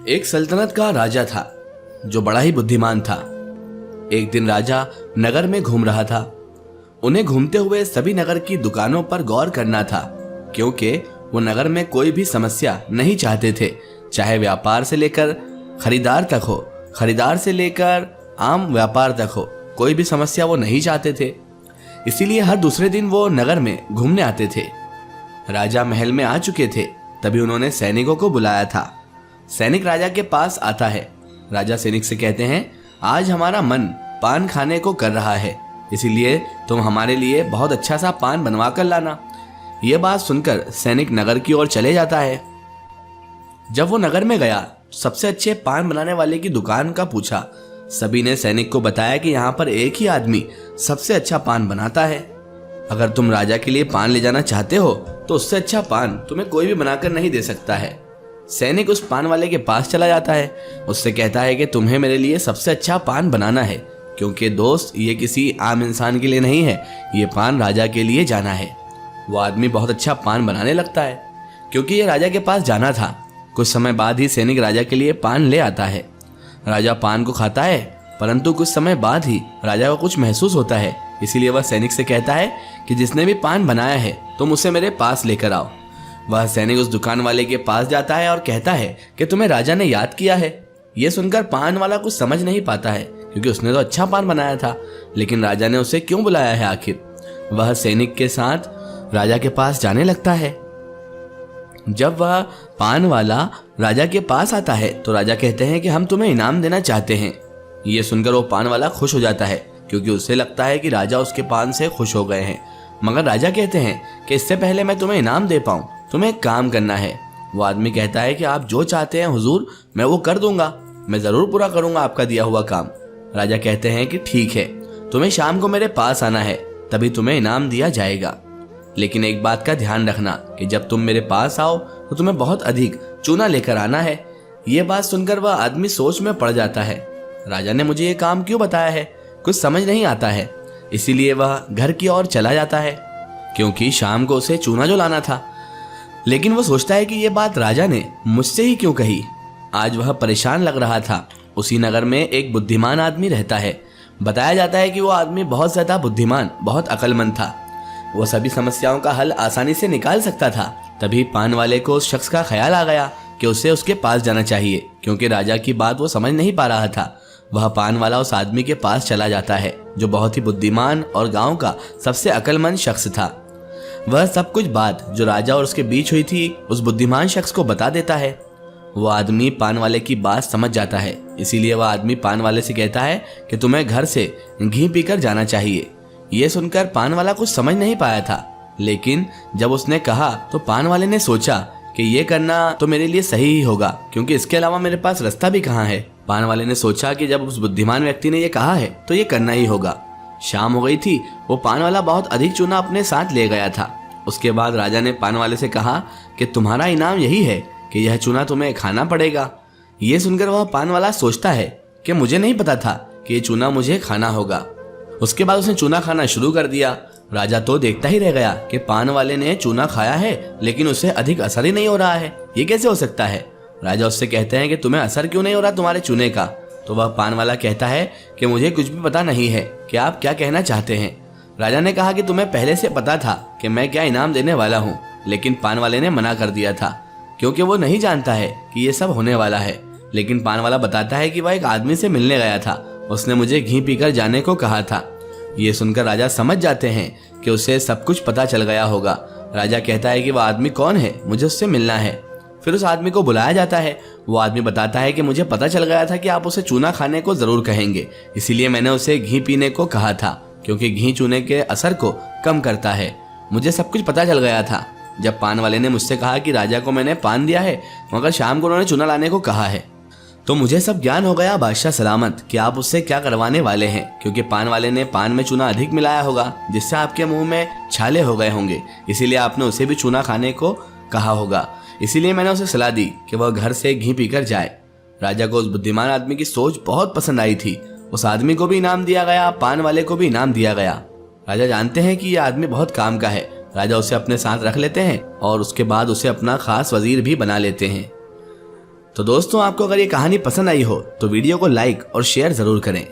एक सल्तनत का राजा था जो बड़ा ही बुद्धिमान था। एक दिन राजा नगर में घूम रहा था। उन्हें घूमते हुए सभी नगर की दुकानों पर गौर करना था, क्योंकि वो नगर में कोई भी समस्या नहीं चाहते थे, चाहे व्यापार से लेकर खरीदार तक हो, खरीदार से लेकर आम व्यापार तक हो, कोई भी समस्या वो नहीं चाहते थे। इसीलिए हर दूसरे दिन वो नगर में घूमने आते थे। राजा महल में आ चुके थे, तभी उन्होंने सैनिकों को बुलाया था। सैनिक राजा के पास आता है। राजा सैनिक से कहते हैं, आज हमारा मन पान खाने को कर रहा है, इसीलिए तुम हमारे लिए बहुत अच्छा सा पान बनवा कर लाना। यह बात सुनकर सैनिक नगर की ओर चले जाता है। जब वो नगर में गया, सबसे अच्छे पान बनाने वाले की दुकान का पूछा। सभी ने सैनिक को बताया कि यहाँ पर एक ही आदमी सबसे अच्छा पान बनाता है। अगर तुम राजा के लिए पान ले जाना चाहते हो तो उससे अच्छा पान तुम्हें कोई भी बनाकर नहीं दे सकता है। सैनिक उस पान वाले के पास चला जाता है। उससे कहता है कि तुम्हें मेरे लिए सबसे अच्छा पान बनाना है, क्योंकि दोस्त ये किसी आम इंसान के लिए नहीं है, ये पान राजा के लिए जाना है। वो आदमी बहुत अच्छा पान बनाने लगता है। क्योंकि ये राजा के पास जाना था, कुछ समय बाद ही सैनिक राजा के लिए पान ले आता है। राजा पान को खाता है, परंतु कुछ समय बाद ही राजा को कुछ महसूस होता है। इसीलिए वह सैनिक से कहता है कि जिसने भी पान बनाया है तुम उसे मेरे पास लेकर आओ। वह सैनिक उस दुकान वाले के पास जाता है और कहता है कि तुम्हें राजा ने याद किया है। यह सुनकर पान वाला कुछ समझ नहीं पाता है, क्योंकि उसने तो अच्छा पान बनाया था, लेकिन राजा ने उसे क्यों बुलाया है आखिर। वह सैनिक के साथ राजा के पास जाने लगता है। जब वह पान वाला राजा के पास आता है तो राजा कहते हैं कि हम तुम्हें इनाम देना चाहते हैं। ये सुनकर वो पान वाला खुश हो जाता है, क्योंकि उसे लगता है कि राजा उसके पान से खुश हो गए हैं। मगर राजा कहते हैं कि इससे पहले मैं तुम्हें इनाम दे पाऊं, तुम्हें एक काम करना है। वो आदमी कहता है कि आप जो चाहते हैं हुजूर, मैं वो कर दूंगा, मैं जरूर पूरा करूंगा आपका दिया हुआ काम। राजा कहते हैं कि ठीक है, तुम्हें शाम को मेरे पास आना है, तभी तुम्हें इनाम दिया जाएगा। लेकिन एक बात का ध्यान रखना कि जब तुम मेरे पास आओ तो तुम्हें बहुत अधिक चूना लेकर आना है। ये बात सुनकर वह आदमी सोच में पड़ जाता है। राजा ने मुझे ये काम क्यों बताया है, कुछ समझ नहीं आता है। इसीलिए वह घर की ओर चला जाता है, क्योंकि शाम को उसे चूना जो लाना था। लेकिन वो सोचता है कि ये बात राजा ने मुझसे ही क्यों कही। आज वह परेशान लग रहा था। उसी नगर में एक बुद्धिमान आदमी रहता है। बताया जाता है कि वो आदमी बहुत ज्यादा बुद्धिमान, बहुत अक्लमंद था। वो सभी समस्याओं का हल आसानी से निकाल सकता था। तभी पान वाले को उस शख्स का ख्याल आ गया कि उसे उसके पास जाना चाहिए, क्योंकि राजा की बात वो समझ नहीं पा रहा था। वह पान वाला उस आदमी के पास चला जाता है, जो बहुत ही बुद्धिमान और गांव का सबसे अक्लमंद शख्स था। वह सब कुछ बात जो राजा और उसके बीच हुई थी उस बुद्धिमान शख्स को बता देता है। वो आदमी पान वाले की बात समझ जाता है। इसीलिए वह आदमी पान वाले से कहता है कि तुम्हें घर से घी पीकर जाना चाहिए। ये सुनकर पान वाला कुछ समझ नहीं पाया था, लेकिन जब उसने कहा तो पान वाले ने सोचा कि ये करना तो मेरे लिए सही ही होगा, क्योंकि इसके अलावा मेरे पास रास्ता भी कहाँ है। पान वाले ने सोचा कि जब उस बुद्धिमान व्यक्ति ने ये कहा है तो ये करना ही होगा। शाम हो गई थी। वो पान वाला बहुत अधिक चूना अपने साथ ले गया था। उसके बाद राजा ने पान वाले से कहा कि तुम्हारा इनाम यही है कि यह चूना तुम्हें खाना पड़ेगा। ये सुनकर वह पान वाला सोचता है कि मुझे नहीं पता था कि ये चूना मुझे खाना होगा। उसके बाद उसने चूना खाना शुरू कर दिया। राजा तो देखता ही रह गया कि पान वाले ने चूना खाया है, लेकिन उसे अधिक असर ही नहीं हो रहा है। ये कैसे हो सकता है। राजा उससे कहते हैं कि तुम्हें असर क्यों नहीं हो रहा तुम्हारे चूने का। तो वह पान वाला कहता है कि मुझे कुछ भी पता नहीं है कि आप क्या कहना चाहते हैं। राजा ने कहा कि तुम्हें पहले से पता था कि मैं क्या इनाम देने वाला हूँ, लेकिन पान वाले ने मना कर दिया था, क्योंकि वो नहीं जानता है कि ये सब होने वाला है। लेकिन पान वाला बताता है कि वह एक आदमी से मिलने गया था, उसने मुझे घी पीकर जाने को कहा था। ये सुनकर राजा समझ जाते हैं कि उसे सब कुछ पता चल गया होगा। राजा कहता है कि वह आदमी कौन है, मुझे उससे मिलना है। फिर उस आदमी को बुलाया जाता है। वो आदमी बताता है कि मुझे पता चल गया था कि आप उसे चूना खाने को जरूर कहेंगे, इसीलिए मैंने उसे घी पीने को कहा था, क्योंकि घी चूने के असर को कम करता है। मुझे सब कुछ पता चल गया था। जब पान वाले ने मुझसे कहा कि राजा को मैंने पान दिया है, मगर शाम को उन्होंने चूना लाने को कहा है, तो मुझे सब ज्ञान हो गया बादशाह सलामत कि आप उससे क्या करवाने वाले हैं, क्योंकि पान वाले ने पान में चूना अधिक मिलाया होगा, जिससे आपके मुंह में छाले हो गए होंगे, इसीलिए आपने उसे भी चूना खाने को कहा होगा। इसीलिए मैंने उसे सलाह दी कि वह घर से घी पीकर जाए। राजा को उस बुद्धिमान आदमी की सोच बहुत पसंद आई थी। उस आदमी को भी इनाम दिया गया, पान वाले को भी इनाम दिया गया। राजा जानते हैं कि यह आदमी बहुत काम का है। राजा उसे अपने साथ रख लेते हैं और उसके बाद उसे अपना खास वजीर भी बना लेते हैं। तो दोस्तों, आपको अगर ये कहानी पसंद आई हो तो वीडियो को लाइक और शेयर जरूर करें।